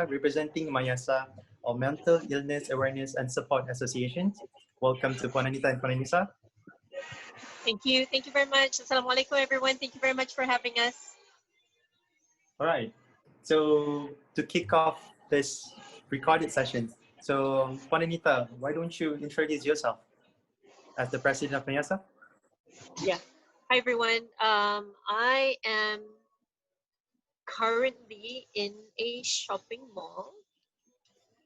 representing MIASA, or Mental Illness Awareness and Support Association. Welcome to Puan Anita and Puan Hanisa. Thank you. Thank you very much. Assalamualaikum, everyone. Thank you very much for having us. All right. So to kick off this recorded session, so Puan Anita, why don't you introduce yourself as the president of MIASA? Yeah. Hi, everyone. I am currently in a shopping mall.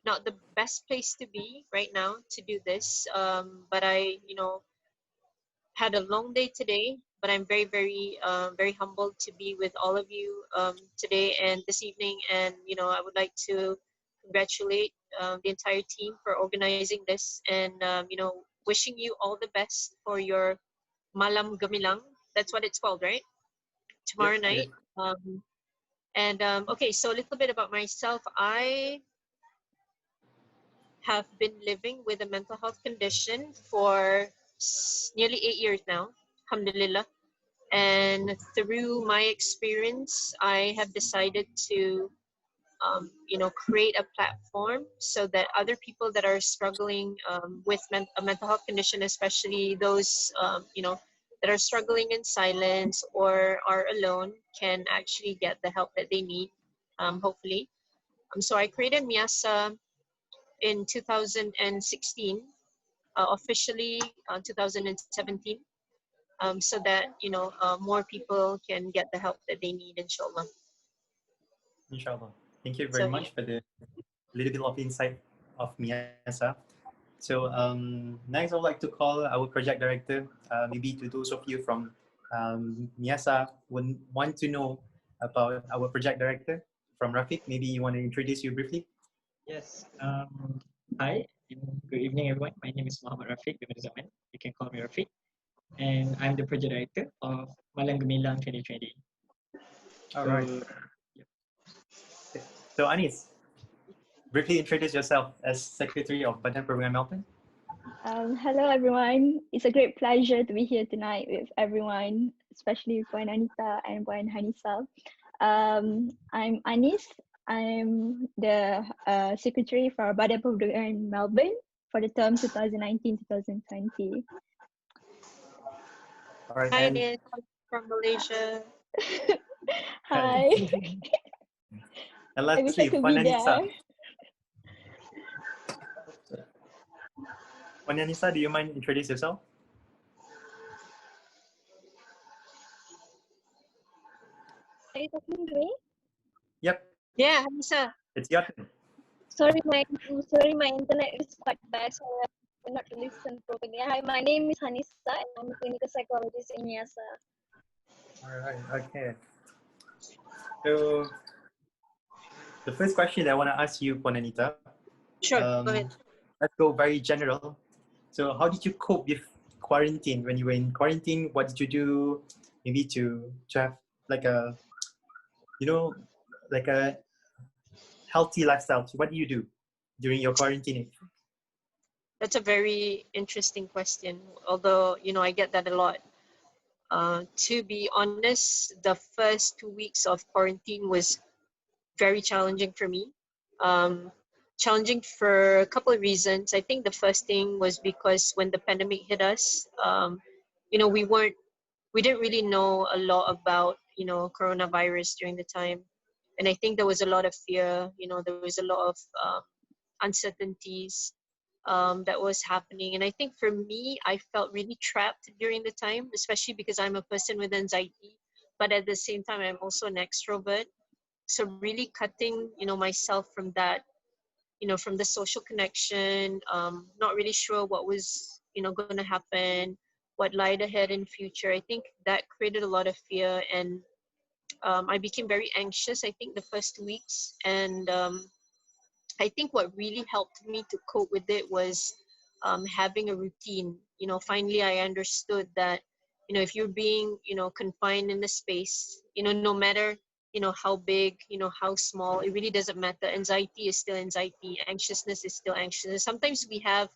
Not the best place to be right now to do this, but I, had a long day today. But I'm very, very humbled to be with all of you today and this evening. And I would like to congratulate the entire team for organizing this, and wishing you all the best for your Malam Gamilang. That's what it's called, right? Tomorrow night. Okay, so a little bit about myself. I have been living with a mental health condition for nearly 8 years now, alhamdulillah. And through my experience, I have decided to, create a platform so that other people that are struggling with a mental health condition, especially those, that are struggling in silence or are alone, can actually get the help that they need, hopefully. So I created MIASA in 2016, officially 2017, so that more people can get the help that they need, inshallah. Inshallah. Thank you very much for the little bit of insight of MIASA. So next I would like to call our project director. Maybe to those of you from MIASA would want to know about our project director from Rafiq. Maybe you want to introduce you briefly? Yes. Hi. Good evening, everyone. My name is Muhammad Rafiq bin Zaman. You can call me Rafiq. And I'm the project director of Malam Gemilang 2020. All right. So Anis, briefly introduce yourself as Secretary of Badan Program Melbourne. Hello everyone. It's a great pleasure to be here tonight with everyone, especially Puan Anita and Puan Hanisa. I'm Anis. I'm the Secretary for Badan Program Melbourne for the term 2019-2020. All right. Hi, Anis, from Malaysia. Hi. And lastly, Puan Anisa. Puan Anisa, do you mind introduce yourself? Are you talking to me? Yep. Yeah, Hanisa. It's your turn. Sorry, my internet is quite bad, so I cannot listen properly. Hi, my name is Hanisa, and I'm a clinical psychologist in MIASA. All right. Okay. So the first question I want to ask you, Puan Anita. Sure. Go ahead. Let's go very general. So how did you cope with quarantine? When you were in quarantine, what did you do? Maybe to have like a, like a healthy lifestyle. So what do you do during your quarantine? That's a very interesting question. Although, I get that a lot. To be honest, the first 2 weeks of quarantine was very challenging for me. Challenging for a couple of reasons. I think the first thing was because when the pandemic hit us, we didn't really know a lot about, coronavirus during the time. And I think there was a lot of fear, there was a lot of uncertainties that was happening. And I think for me, I felt really trapped during the time, especially because I'm a person with anxiety, but at the same time, I'm also an extrovert. So really cutting, myself from that, from the social connection, not really sure what was, going to happen, what lied ahead in future. I think that created a lot of fear, and I became very anxious, I think, the first 2 weeks. And I think what really helped me to cope with it was having a routine. Finally, I understood that, if you're being, confined in the space, no matter, how big, how small, it really doesn't matter. Anxiety is still anxiety. Anxiousness is still anxiousness. Sometimes we have,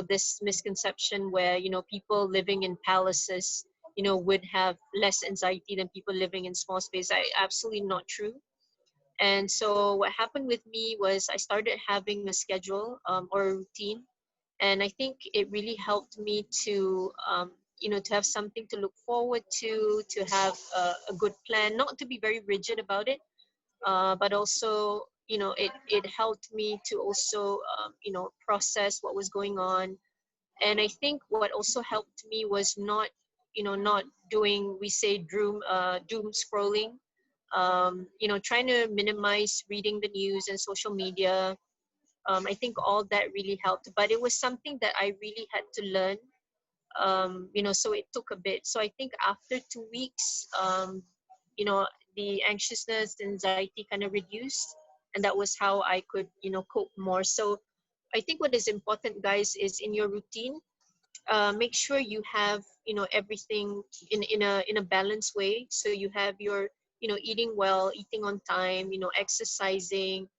this misconception where, people living in palaces, would have less anxiety than people living in small space. Absolutely not true. And so what happened with me was I started having a schedule or a routine, and I think it really helped me to to have something to look forward to have a good plan, not to be very rigid about it, but also it helped me to also process what was going on. And I think what also helped me was not doing, we say, doom scrolling, trying to minimize reading the news and social media. I think all that really helped, but it was something that I really had to learn. So it took a bit. So I think after 2 weeks, you know the anxiousness, anxiety kind of reduced, and that was how I could cope more. So I think what is important, guys, is in your routine, make sure you have everything in a balanced way. So you have your eating well, eating on time, exercising,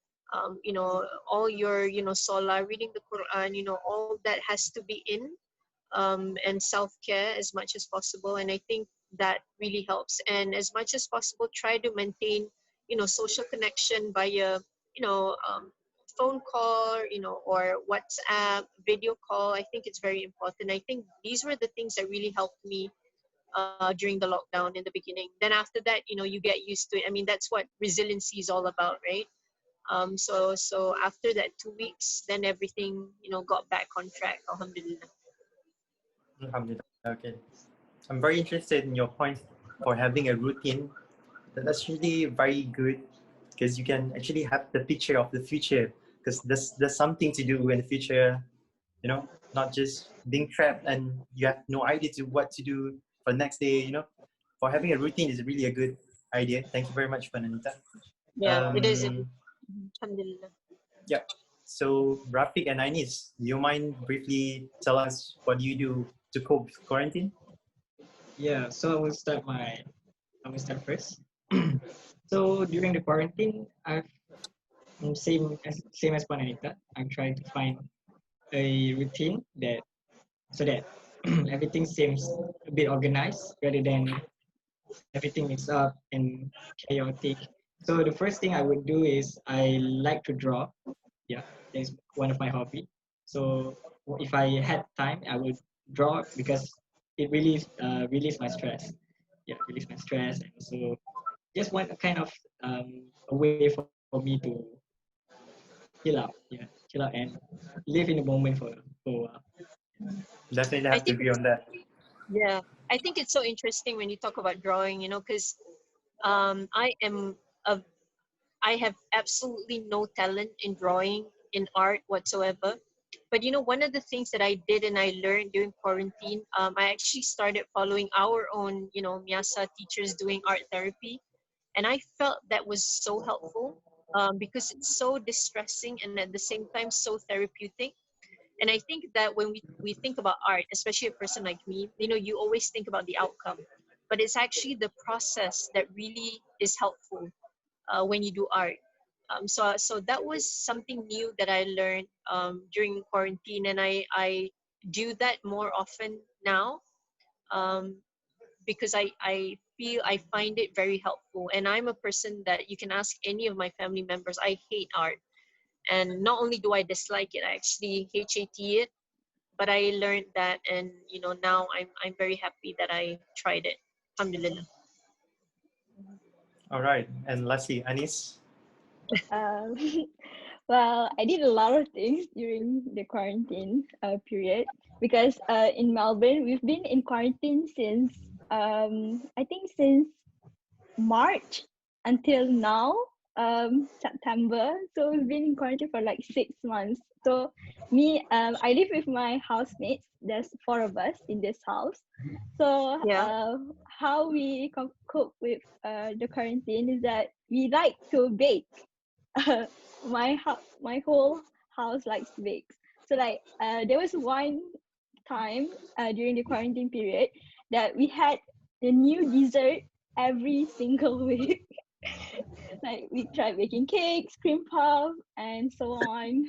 all your solar, reading the Quran, all that has to be in, and self-care as much as possible. And I think that really helps. And as much as possible, try to maintain social connection via phone call, or WhatsApp video call. I think it's very important. I think these were the things that really helped me during the lockdown in the beginning. Then after that, you get used to it. I mean, that's what resiliency is all about, right? So after that 2 weeks, then everything got back on track, alhamdulillah. Alhamdulillah. Okay. I'm very interested in your point for having a routine. That's really very good because you can actually have the picture of the future, because there's something to do in the future, not just being trapped and you have no idea to what to do for the next day. For having a routine is really a good idea. Thank you very much, Anita. Yeah, it is. Alhamdulillah. Yeah. So Rafiq and Anis, do you mind briefly tell us what you do to cope with quarantine? Yeah, so I will start first. So during the quarantine, I've same as Puan Anita. I'm trying to find a routine that everything seems a bit organized rather than everything is up and chaotic. So the first thing I would do is I like to draw. Yeah, that's one of my hobby. So if I had time, I would draw because it relieves my stress. Yeah, relieves my stress, and also just one kind of a way for me to chill out. Yeah, chill out and live in the moment for a while. Definitely I have to think agree on that. Yeah, I think it's so interesting when you talk about drawing, because I am a I have absolutely no talent in drawing, in art whatsoever. But one of the things that I did and I learned during quarantine, I actually started following our own, MIASA teachers doing art therapy, and I felt that was so helpful, because it's so distressing and at the same time so therapeutic. And I think that when we think about art, especially a person like me, you always think about the outcome, but it's actually the process that really is helpful when you do art. So that was something new that I learned during quarantine, and I do that more often now, um, because I find it very helpful. And I'm a person that you can ask any of my family members. I hate art, and not only do I dislike it, I actually hate it. But I learned that, and now I'm very happy that I tried it. Alhamdulillah. All right. And lastly, Anis. Um, well, I did a lot of things during the quarantine period because in Melbourne we've been in quarantine since I think since March until now, September. So we've been in quarantine for like 6 months. So I live with my housemates. There's 4 of us in this house. So Yeah. how we cope with the quarantine is that we like to bake. My whole house likes to bake. So like there was one time during the quarantine period that we had the new dessert every single week. Like we tried baking cakes, cream puff, and so on.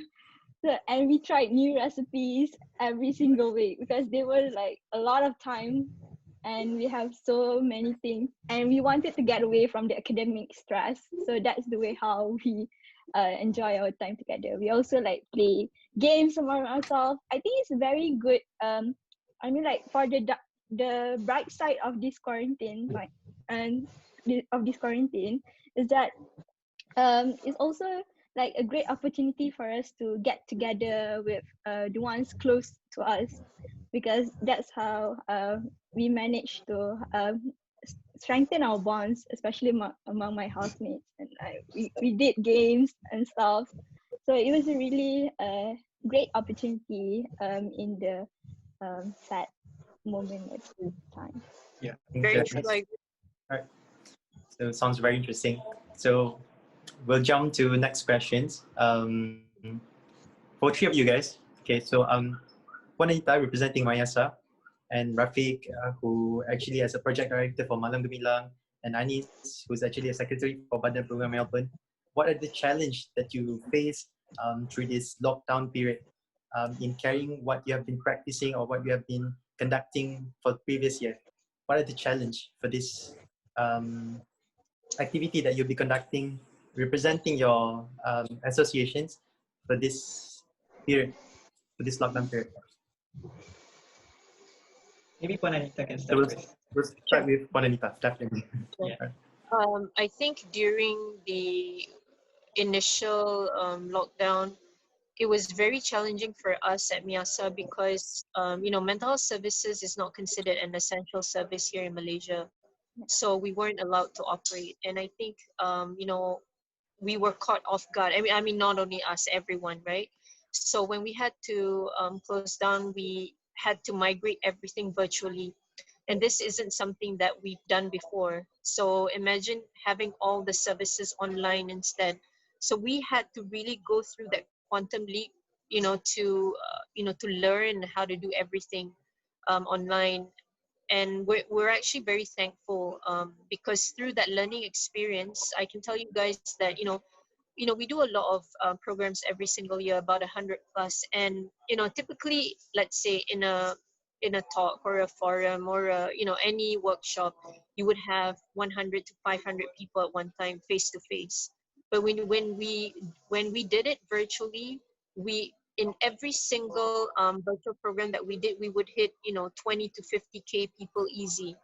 So, and we tried new recipes every single week because they were like a lot of time and we have so many things, and we wanted to get away from the academic stress. So that's the way how we enjoy our time together. We also like play games among ourselves. I think it's very good. I mean, like for the bright side of this quarantine, like of this quarantine is that it's also like a great opportunity for us to get together with the ones close to us, because that's how we manage to strengthen our bonds, especially among my housemates. And we did games and stuff. So it was a really great opportunity in the sad moment at the time. Yeah, Very true. All right. So it sounds very interesting. So we'll jump to next questions. For three of you guys. Okay, so Puan Anita representing MIASA, and Rafiq, who actually as a project director for Malam Gemilang, and Anis, who's actually a secretary for Badan Program Melbourne. What are the challenges that you face through this lockdown period in carrying what you have been practicing or what you have been conducting for the previous year? What are the challenges for this activity that you'll be conducting, representing your associations for this period, for this lockdown period? Maybe Puan Anita can So start first. we'll start with Puan Anita, definitely. Yeah. I think during the initial lockdown, it was very challenging for us at MIASA because mental health services is not considered an essential service here in Malaysia, so we weren't allowed to operate. And I think we were caught off guard. I mean, not only us, everyone, right? So when we had to close down, we had to migrate everything virtually. And this isn't something that we've done before. So imagine having all the services online instead. So we had to really go through that quantum leap, to learn how to do everything online. And we're actually very thankful because through that learning experience, I can tell you guys that we do a lot of programs every single year, about 100 plus, and typically, let's say in a talk or a forum or any workshop, you would have 100 to 500 people at one time, face to face. But when we did it virtually, we in every single virtual program that we did, we would hit 20 to 50K people easy.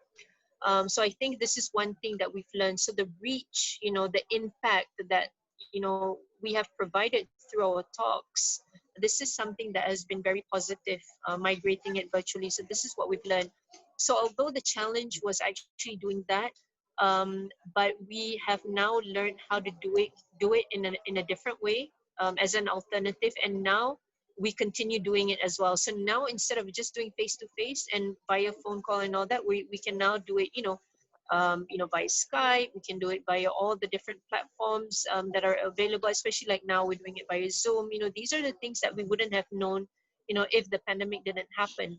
So I think this is one thing that we've learned. So the reach, the impact that we have provided through our talks, this is something that has been very positive, migrating it virtually. So this is what we've learned. So although the challenge was actually doing that, but we have now learned how to do it in a different way, as an alternative, and now we continue doing it as well. So now instead of just doing face to face and via phone call and all that, we can now do it, via Skype. We can do it via all the different platforms that are available, especially like now we're doing it via Zoom. These are the things that we wouldn't have known, if the pandemic didn't happen.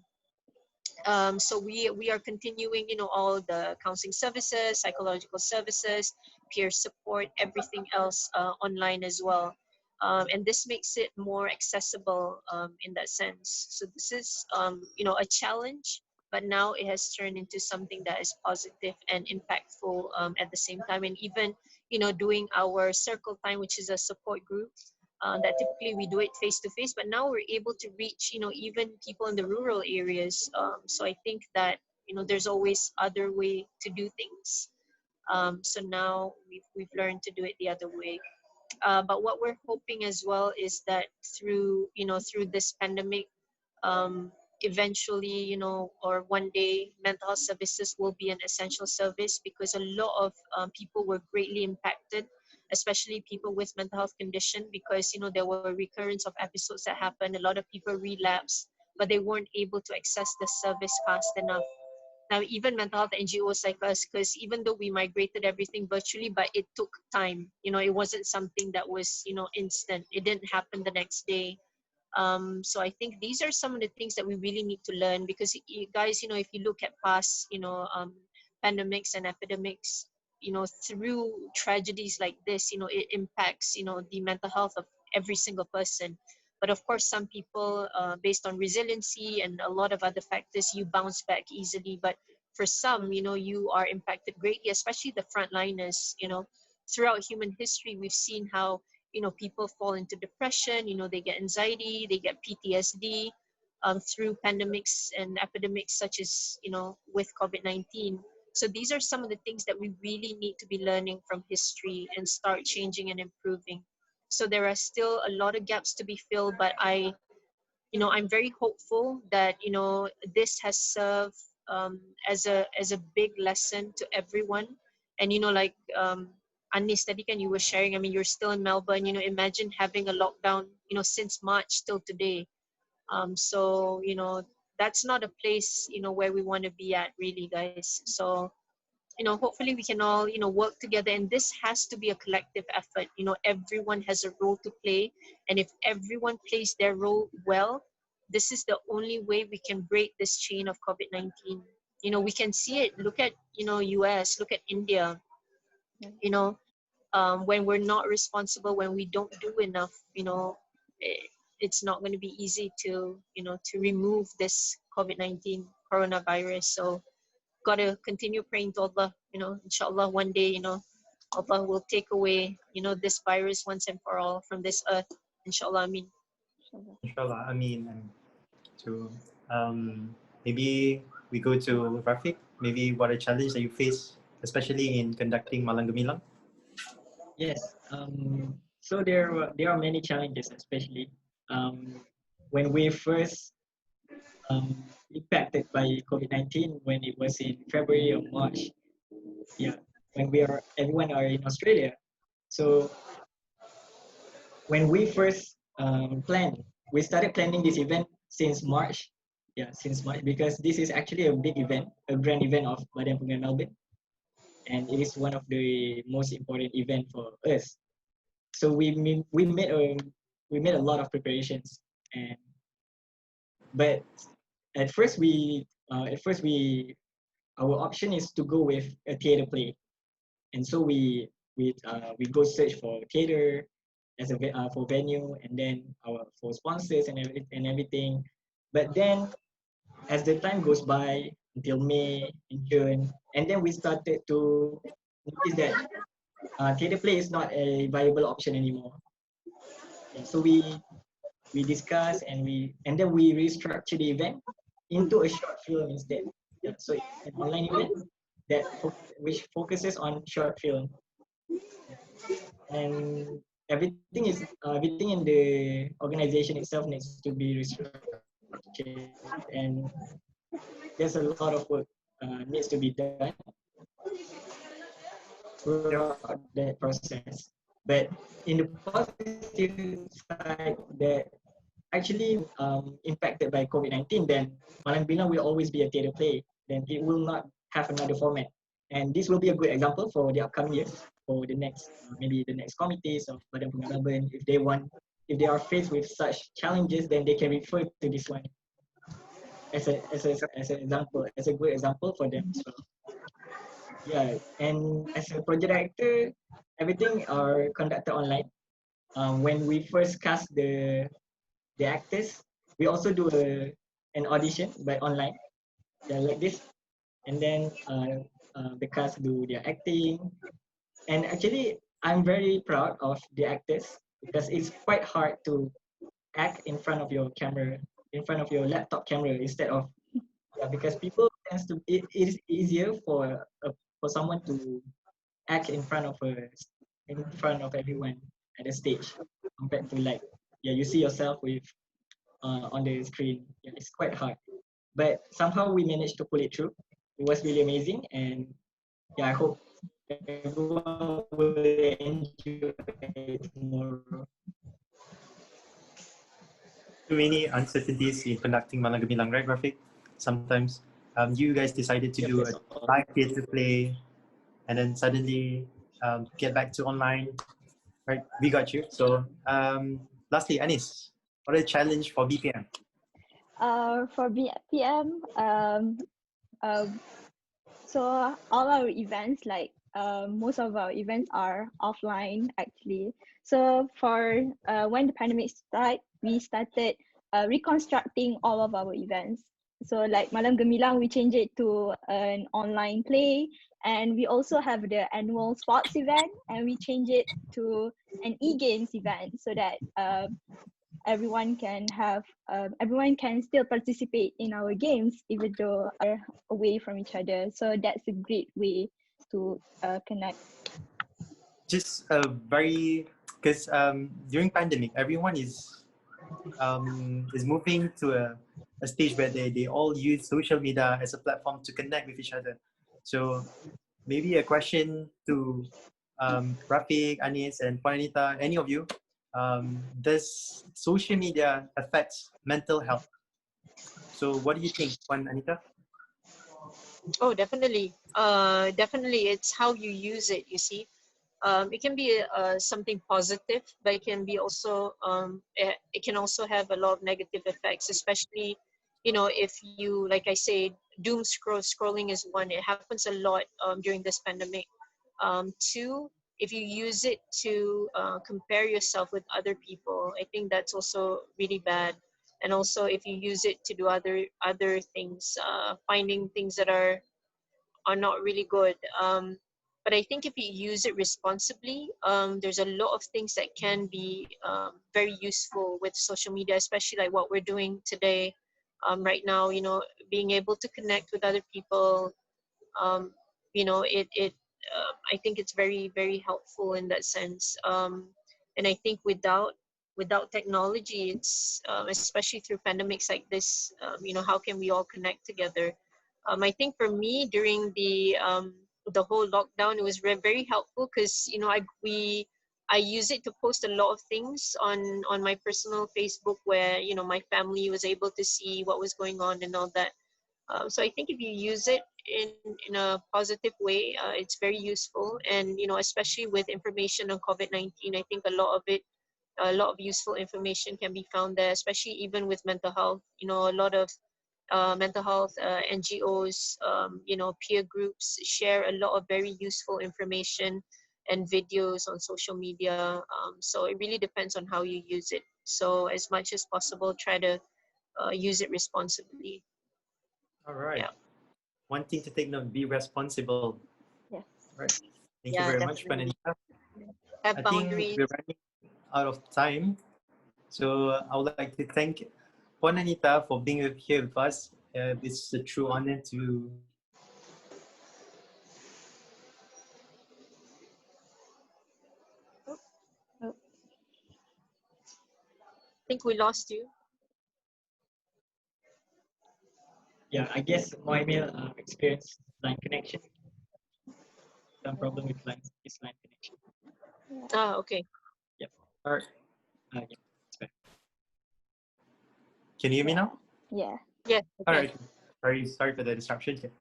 So we are continuing, all the counseling services, psychological services, peer support, everything else online as well. And this makes it more accessible in that sense. So this is, a challenge, but now it has turned into something that is positive and impactful at the same time. And even, doing our circle time, which is a support group, that typically we do it face to face, but now we're able to reach, even people in the rural areas. So I think that, there's always other way to do things. So now we've learned to do it the other way. But what we're hoping as well is that through this pandemic, eventually, or one day, mental health services will be an essential service, because a lot of people were greatly impacted, especially people with mental health condition, because there were recurrence of episodes that happened. A lot of people relapsed, but they weren't able to access the service fast enough. Now, even mental health NGOs like us, because even though we migrated everything virtually, but it took time. It wasn't something that was instant. It didn't happen the next day. So I think these are some of the things that we really need to learn, because you guys, if you look at past, pandemics and epidemics, through tragedies like this, it impacts, the mental health of every single person. But of course, some people, based on resiliency and a lot of other factors, you bounce back easily. But for some, you are impacted greatly, especially the frontliners. Throughout human history, we've seen how, people fall into depression, they get anxiety, they get PTSD through pandemics and epidemics such as, with COVID-19. So these are some of the things that we really need to be learning from history and start changing and improving. So there are still a lot of gaps to be filled, but I'm very hopeful that this has served as a big lesson to everyone. And like Anis tadi kan you were sharing, I mean, you're still in Melbourne. Imagine having a lockdown since March till today. So that's not a place where we want to be at, really, guys. So hopefully we can all work together, and this has to be a collective effort. Everyone has a role to play, and if everyone plays their role well, this is the only way we can break this chain of COVID-19. We can see it. Look at US, look at India. When we're not responsible, when we don't do enough, it's not going to be easy to to remove this COVID-19 coronavirus. So got to continue praying to Allah, inshallah one day, Allah will take away, this virus once and for all from this earth. Inshallah, Ameen. Inshallah, I mean, to maybe we go to Rafiq. Maybe what a challenge that you face, especially in conducting Malang Gemilang. Yes. So there are many challenges, especially when we first impacted by COVID-19, when it was in February or March. Yeah, when everyone are in Australia. So when we first we started planning this event since March. Yeah, since March, because this is actually a big event, a grand event of Badan Pengurusan Melbourne, and it is one of the most important event for us. So we made a lot of preparations, but at first we our option is to go with a theater play, and so we go search for theater as for venue, and then for sponsors and everything. But then as the time goes by until May and June, and then we started to notice that theater play is not a viable option anymore. Yeah, so we discussed, and then we restructured the event into a short film instead. Yeah, so it's an online event which focuses on short film, and everything in the organization itself needs to be restructured, and there's a lot of work needs to be done throughout that process. But in the positive side, that actually impacted by COVID-19, then Malang Bina will always be a theatre play. Then it will not have another format. And this will be a good example for the upcoming years, for the next, maybe the next committees of Badan Pengurusan Melbourne. If they are faced with such challenges, then they can refer to this one as an example, as a good example for them as well. Yeah, and as a project director, everything are conducted online. When we first cast the actors, we also do an audition by online, yeah, like this, and then the cast do their acting. And actually, I'm very proud of the actors, because it's quite hard to act in front of your camera, in front of your laptop camera, instead of, yeah, because people tends to it is easier for someone to act in front of everyone at the stage, compared to, like, yeah, you see yourself with on the screen. Yeah, it's quite hard, but somehow we managed to pull it through. It was really amazing, and yeah, I hope everyone will enjoy it tomorrow. Too many uncertainties in conducting Malang Gemilang, right, Rafiq? Sometimes you guys decided to do a live theatre play, and then suddenly get back to online, right? We got you. So lastly, Anis, what a challenge for BPM. For BPM, so all our events, like most of our events are offline actually. So for when the pandemic started, we started reconstructing all of our events. So like Malam Gemilang, we change it to an online play, and we also have the annual sports event, and we change it to an e-games event so that everyone can still participate in our games even though are away from each other. So that's a great way to connect. Just very, because during pandemic, everyone is moving to a stage where they all use social media as a platform to connect with each other. So maybe a question to Rafiq, Anis, and Puan Anita, any of you, does social media affect mental health? So what do you think, Puan Anita? Oh, definitely. Definitely, it's how you use it. You see, it can be something positive, but it can be also it can also have a lot of negative effects, especially if you, like I say, doom scrolling is one. It happens a lot during this pandemic. Two, if you use it to compare yourself with other people, I think that's also really bad. And also, if you use it to do other things, finding things that are not really good. But I think if you use it responsibly, there's a lot of things that can be very useful with social media, especially like what we're doing today, right now. Being able to connect with other people. Um, I think it's very, very helpful in that sense. And I think without technology, it's especially through pandemics like this, how can we all connect together? I think for me during the whole lockdown, it was very helpful because I use it to post a lot of things on my personal Facebook where my family was able to see what was going on and all that. So I think if you use it in a positive way, it's very useful. And especially with information on COVID-19, I think a lot of useful information can be found there, especially even with mental health. A lot of mental health NGOs, peer groups share a lot of very useful information and videos on social media. So it really depends on how you use it. So as much as possible, try to use it responsibly. All right. Yeah. One thing to take note: be responsible. Yes. Right. Thank you Yeah, very much, Puan definitely. Anita. Have I think boundaries. we're running out of time. So I would like to thank Puan Anita for being here with us. It's a true honor to Oh, I think we lost you. Yeah, I guess Moimil experienced line connection. Some problem with his line connection. Ah, okay. Yep. All right. Yeah, it's better. Can you hear me now? yeah. Yes. All Okay. right. Sorry for the disruption here.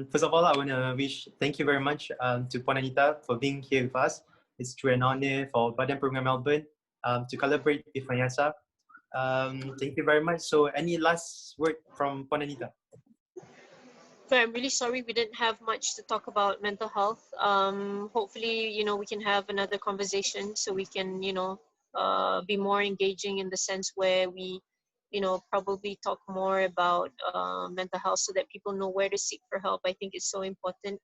First of all, I want to thank you very much to Puan Anita for being here with us. It's true an honor for Badan Program Melbourne to collaborate with MIASA. Thank you very much. So any last word from Puan Anita? So I'm really sorry we didn't have much to talk about mental health. Hopefully, we can have another conversation so we can, be more engaging in the sense where we, probably talk more about mental health so that people know where to seek for help. I think it's so important.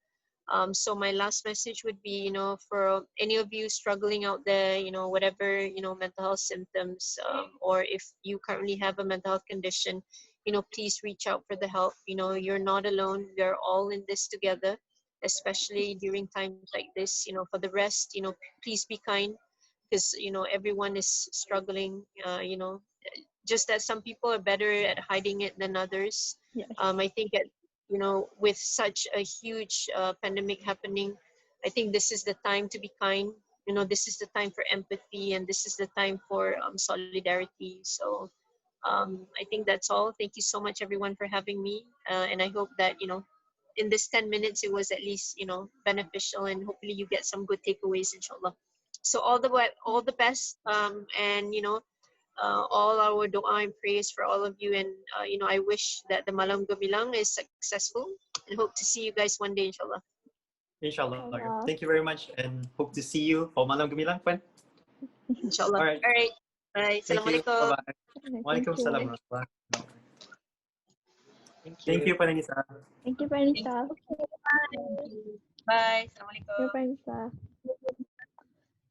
So my last message would be, for any of you struggling out there, whatever, mental health symptoms, or if you currently have a mental health condition, please reach out for the help. You're not alone. We are all in this together, especially during times like this. For the rest, please be kind because, everyone is struggling, just that some people are better at hiding it than others. Yes. I think that, with such a huge pandemic happening, I think this is the time to be kind. This is the time for empathy, and this is the time for solidarity. So I think that's all. Thank you so much, everyone, for having me. And I hope that, in this 10 minutes, it was at least, beneficial, and hopefully you get some good takeaways, inshallah. So all the best, and, all our dua and praise for all of you. And, I wish that the Malam Gamilang is successful and hope to see you guys one day, inshallah. Inshallah. Inshallah. Thank you very much and hope to see you for Malam Gemilang, Puan. Inshallah. All right. All right. Bye. Thank you. Assalamualaikum. Bye-bye. Thank Waalaikumsalam you. warahmatullahi wabarakatuh. Thank you, Puan Hanisa. Thank you, Hanisa. Okay, bye. Bye. Thank Assalamualaikum. you, Hanisa.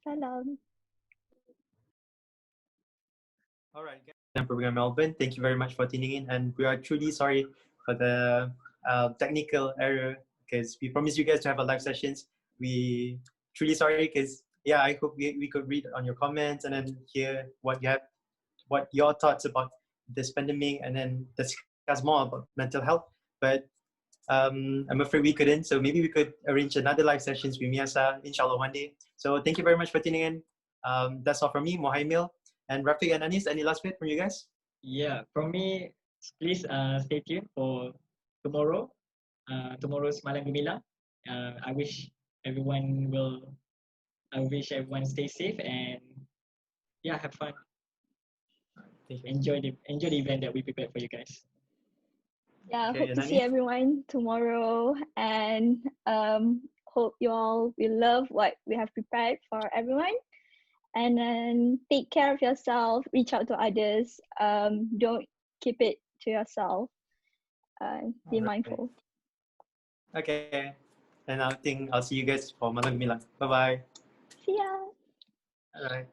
Salam. All right, guys. Program Melbourne, thank you very much for tuning in, and we are truly sorry for the technical error because we promised you guys to have a live sessions. We truly sorry because I hope we could read on your comments and then hear what your thoughts about this pandemic, and then discuss more about mental health. But I'm afraid we couldn't, so maybe we could arrange another live sessions with MIASA, inshallah, one day. So thank you very much for tuning in. That's all from me, Mohaimil, and Rafiq and Anis. Any last bit from you guys? Yeah, from me, please stay tuned for tomorrow. Tomorrow's Malam Gemilang. I wish everyone stay safe and have fun. Thank you. Enjoy the event that we prepared for you guys. Yeah, Okay, hope to see Anis? everyone tomorrow, and hope you all will love what we have prepared for everyone. And then take care of yourself, reach out to others. Don't keep it to yourself. Be Alright. mindful. Okay, and I think I'll see you guys for Malam Gemilang. Bye bye. See ya. All right.